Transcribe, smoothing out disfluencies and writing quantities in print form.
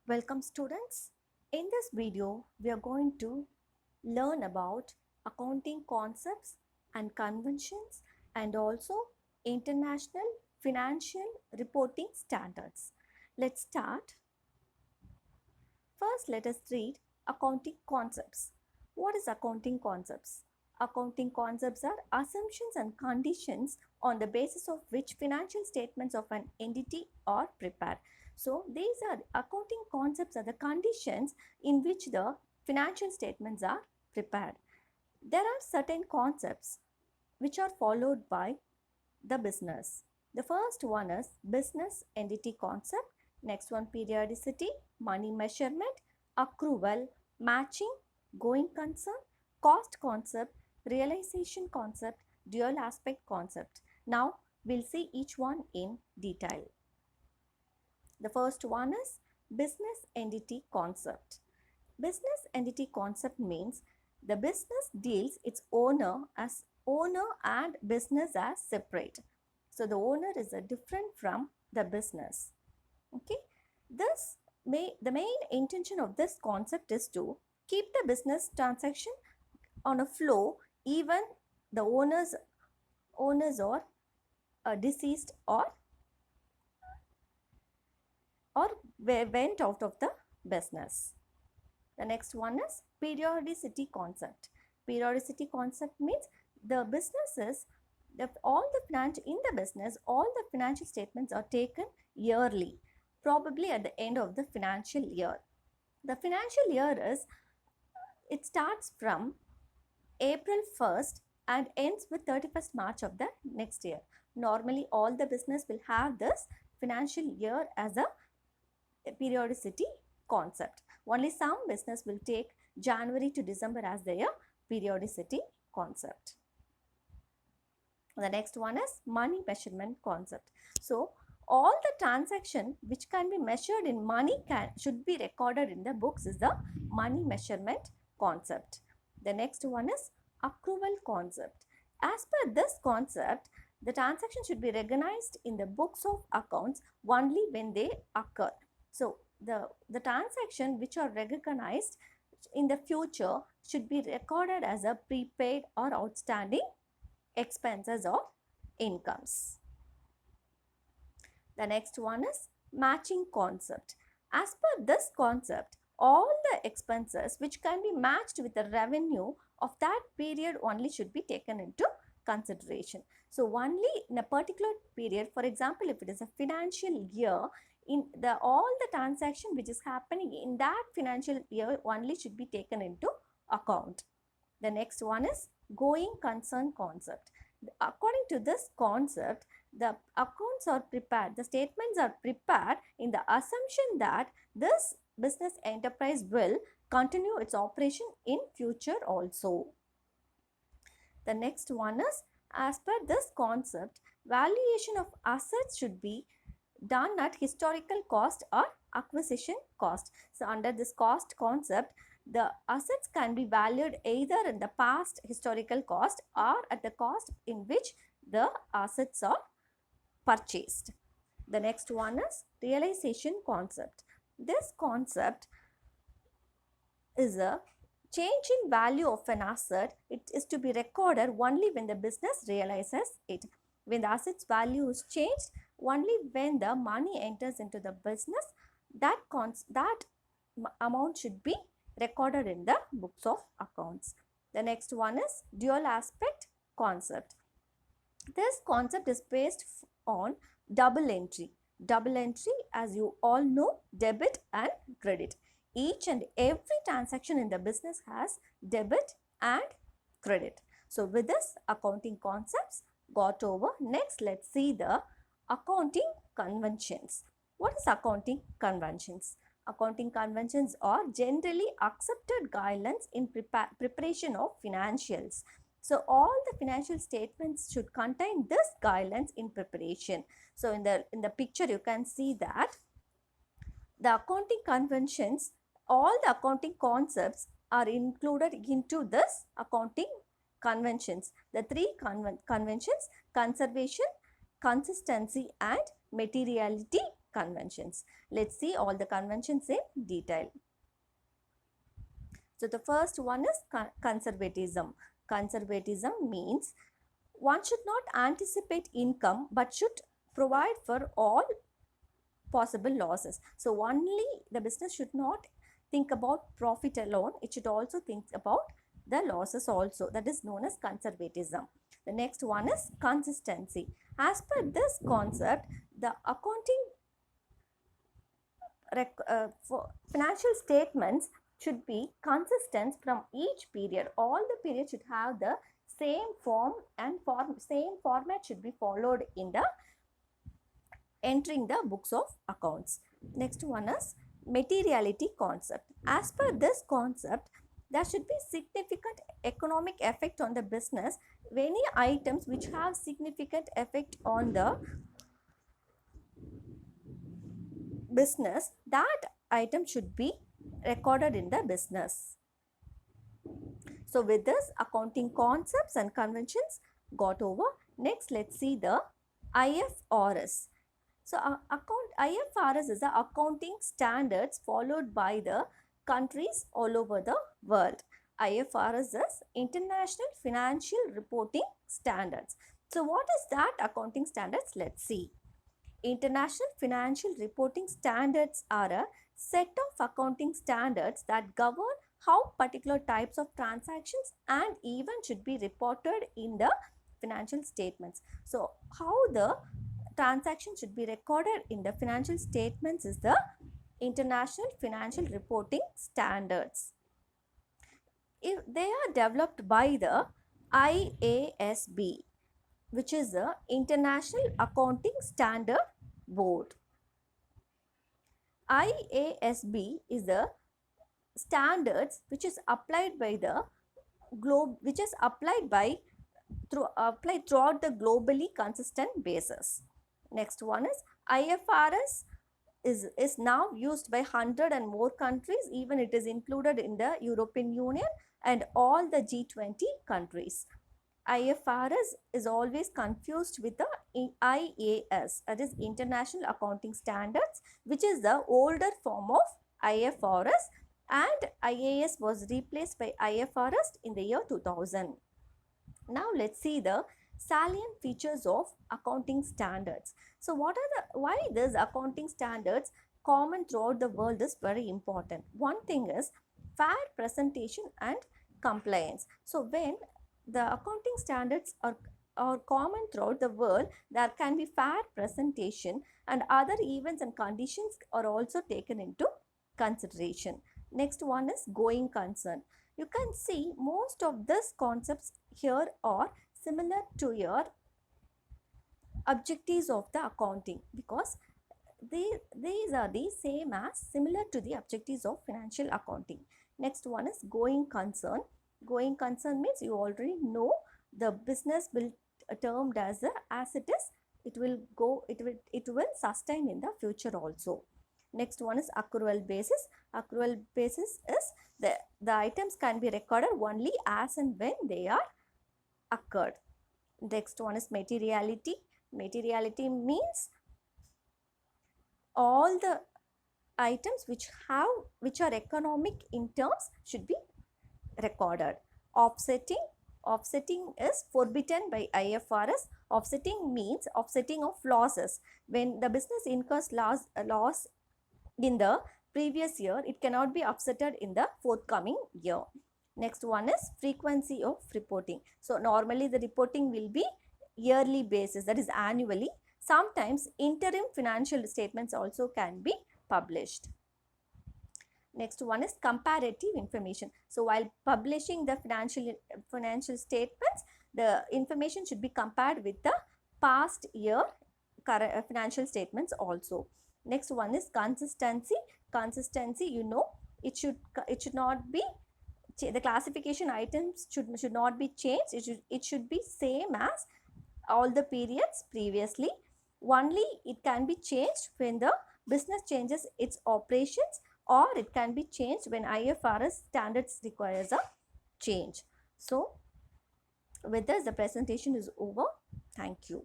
Welcome students. In this video, we are going to learn about accounting concepts and conventions and also international financial reporting standards. Let's start. First, let us read accounting concepts. What is accounting concepts? Accounting concepts are assumptions and conditions on the basis of which financial statements of an entity are prepared. So, these are accounting concepts are the conditions in which the financial statements are prepared. There are certain concepts which are followed by the business. The first one is business entity concept. Next one, periodicity, money measurement, accrual, matching, going concern, cost concept, realization concept, dual aspect concept. Now we'll see each one in detail. The first one is business entity concept. Business entity concept means the business deals its owner as owner and business as separate. So the owner is a different from the business. Okay. The main intention of this concept is to keep the business transaction on a flow even the owners are deceased or went out of the business. The next one is periodicity concept. Periodicity concept means the businesses, all the financial statements are taken yearly, probably at the end of the financial year. The financial year it starts from April 1st and ends with 31st March of the next year. Normally, all the business will have this financial year as a periodicity concept. Only some business will take January to December as their periodicity concept. The next one is money measurement concept. So, all the transaction which can be measured in money should be recorded in the books is the money measurement concept. The next one is accrual concept. As per this concept, the transaction should be recognized in the books of accounts only when they occur. So, the transaction which are recognized in the future should be recorded as a prepaid or outstanding expenses or incomes. The next one is matching concept. As per this concept, all the expenses which can be matched with the revenue of that period only should be taken into consideration. So, only in a particular period, for example, if it is a financial year, all the transaction which is happening in that financial year only should be taken into account. The next one is going concern concept. According to this concept, the accounts are prepared, the statements are prepared in the assumption that this business enterprise will continue its operation in future also. The next one is, as per this concept, valuation of assets should be done at historical cost or acquisition cost. So, under this cost concept, the assets can be valued either in the past historical cost or at the cost in which the assets are purchased. The next one is realization concept. This concept is a change in value of an asset. It is to be recorded only when the business realizes it. When the asset's value is changed, only when the money enters into the business, that amount should be recorded in the books of accounts. The next one is dual aspect concept. This concept is based on double entry. Double entry, as you all know, debit and credit. Each and every transaction in the business has debit and credit. So, with this, accounting concepts got over. Next, let's see the accounting conventions. What is accounting conventions? Accounting conventions are generally accepted guidelines in preparation of financials. So, all the financial statements should contain this guidelines in preparation. So, in the picture you can see that the accounting conventions, all the accounting concepts are included into this accounting conventions. The three conventions: conservation, consistency and materiality conventions. Let's see all the conventions in detail. So the first one is conservatism. Conservatism means one should not anticipate income but should provide for all possible losses. So only the business should not think about profit alone, it should also think about the losses also. That is known as conservatism. The next one is consistency. As per this concept, the accounting for financial statements should be consistent from each period. All the periods should have the same form and same format should be followed in the entering the books of accounts. Next one is materiality concept. As per this concept, there should be significant economic effect on the business. Any items which have significant effect on the business, that item should be recorded in the business. So with this, accounting concepts and conventions got over. Next, let's see the IFRS. So IFRS is the accounting standards followed by the countries all over the world. IFRS is International Financial Reporting Standards. So what is that accounting standards? Let's see. International Financial Reporting Standards are a set of accounting standards that govern how particular types of transactions and events should be reported in the financial statements. So how the transaction should be recorded in the financial statements is the International Financial Reporting Standards. They are developed by the IASB, which is the International Accounting Standard Board. IASB is the standards which is applied by the globe, which is applied throughout the globally consistent basis. Next one is IFRS is now used by 100 and more countries. Even it is included in the European Union and all the G20 countries. IFRS is always confused with the IAS, that is International Accounting Standards, which is the older form of IFRS, and IAS was replaced by IFRS in the year 2000. Now let's see the salient features of accounting standards. So why these accounting standards common throughout the world is very important. One thing is fair presentation and compliance. So when the accounting standards are common throughout the world, there can be fair presentation and other events and conditions are also taken into consideration. Next one is going concern. You can see most of these concepts here are similar to your objectives of the accounting, because these are the same as similar to the objectives of financial accounting. Next one is going concern. Going concern means you already know the business will termed as it is, it will sustain in the future also. Next one is accrual basis. Accrual basis is the items can be recorded only as and when they are occurred. Next one is materiality. Materiality means all the items which are economic in terms should be recorded. Offsetting is forbidden by IFRS. Offsetting means offsetting of losses. When the business incurs loss in the previous year, it cannot be offsetted in the forthcoming year. Next one is frequency of reporting. So normally the reporting will be yearly basis, that is annually. Sometimes interim financial statements also can be published. Next one is comparative information. So while publishing the financial statements, the information should be compared with the past year financial statements also. Next one is consistency. Consistency, you know, it should not be, the classification items should not be changed. It should be same as all the periods previously. Only it can be changed when the business changes its operations, or it can be changed when IFRS standards requires a change. So with this, the presentation is over. Thank you.